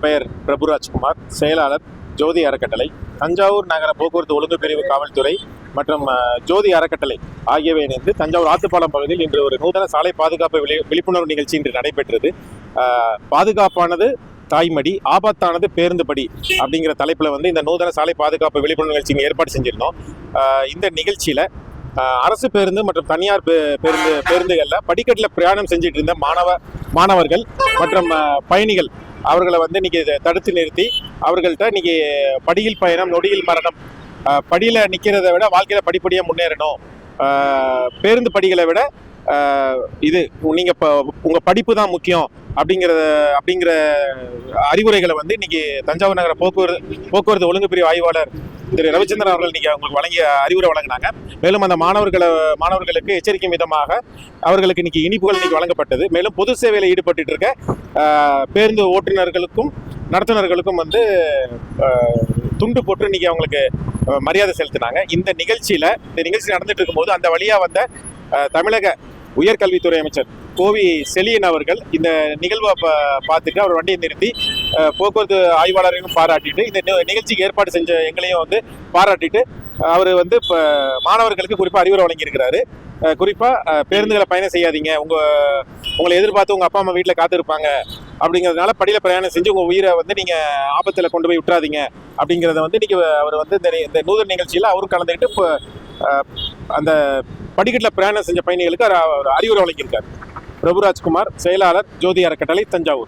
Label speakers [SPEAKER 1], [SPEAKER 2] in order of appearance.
[SPEAKER 1] பெயர் பிரபுராஜ்குமார், செயலாளர் ஜோதி அறக்கட்டளை, தஞ்சாவூர் நகர போக்குவரத்து ஒழுங்கு பிரிவு காவல்துறை மற்றும் ஜோதி அறக்கட்டளை ஆகியவை இணைந்து தஞ்சாவூர் ஆத்துப்பாலம் பகுதியில் இன்று ஒரு நூதன சாலை பாதுகாப்பு விழிப்புணர்வு நிகழ்ச்சி இன்று நடைபெற்றது. பாதுகாப்பானது தாய்மடி, ஆபத்தானது பேருந்துபடி அப்படிங்கிற தலைப்பில் இந்த நூதன சாலை பாதுகாப்பு விழிப்புணர்வு நிகழ்ச்சி ஏற்பாடு செஞ்சிருந்தோம். இந்த நிகழ்ச்சியில் அரசு பேருந்து மற்றும் தனியார் பேருந்துகளில் படிக்கட்டில் பிரயாணம் செஞ்சுட்டு இருந்த மாணவர்கள் மற்றும் பயணிகள் அவர்களை இன்னைக்கு தடுத்து நிறுத்தி அவர்கள்ட்ட இன்னைக்கு படியில் பயணம் நொடியில் மரணம், படியில் நிற்கிறத விட வாழ்க்கையில் படிப்படியாக முன்னேறணும், பேருந்து படிகளை விட இது நீங்கள் இப்போ உங்கள் படிப்பு தான் முக்கியம் அப்படிங்கிற அறிவுரைகளை இன்னைக்கு தஞ்சாவூர் நகர போக்குவரத்து ஒழுங்கு பிரிவு ஆய்வாளர் திரு ரவிச்சந்திரன் அவர்கள் இன்னைக்கு அவங்களுக்கு வழங்கிய அறிவுரை வழங்கினாங்க. மேலும் அந்த மாணவர்களுக்கு எச்சரிக்கை விதமாக அவர்களுக்கு இன்னைக்கு இனிப்புகள் இன்னைக்கு வழங்கப்பட்டது. மேலும் பொது சேவையில் ஈடுபட்டு இருக்க பேருந்து ஓட்டுநர்களுக்கும் நடத்துனர்களுக்கும் துண்டு போட்டு இன்னைக்கு அவங்களுக்கு மரியாதை செலுத்தினாங்க. இந்த நிகழ்ச்சி நடந்துட்டு இருக்கும்போது அந்த வழியா வந்த தமிழக உயர்கல்வித்துறை அமைச்சர் கோவி செலியன் அவர்கள் இந்த நிகழ்வை பார்த்துட்டு அவர் வண்டியை நிறுத்தி போக்குவரத்து ஆய்வாளரையும் பாராட்டிட்டு இந்த நிகழ்ச்சிக்கு ஏற்பாடு செஞ்ச எங்களையும் பாராட்டிட்டு அவர் இப்போ மாணவர்களுக்கு குறிப்பாக அறிவுரை வழங்கியிருக்கிறாரு. குறிப்பாக பேருந்துகளை பயணம் செய்யாதீங்க, உங்களை எதிர்பார்த்து உங்கள் அப்பா அம்மா வீட்டில் காத்திருப்பாங்க அப்படிங்கிறதுனால படியில் பிரயாணம் செஞ்சு உங்கள் உயிரை நீங்கள் ஆபத்தில் கொண்டு போய் விட்டுறாதீங்க அப்படிங்கிறத இன்னைக்கு அவர் இந்த நூதன நிகழ்ச்சியில் அவரும் கலந்துக்கிட்டு இப்போ அந்த படிக்கட்டில் பிரயாணம் செஞ்ச பயணிகளுக்கு அறிவுரை வழங்கியிருக்காரு. பிரபுராஜ்குமார், செயலாளர் ஜோதி அறக்கட்டளை, தஞ்சாவூர்.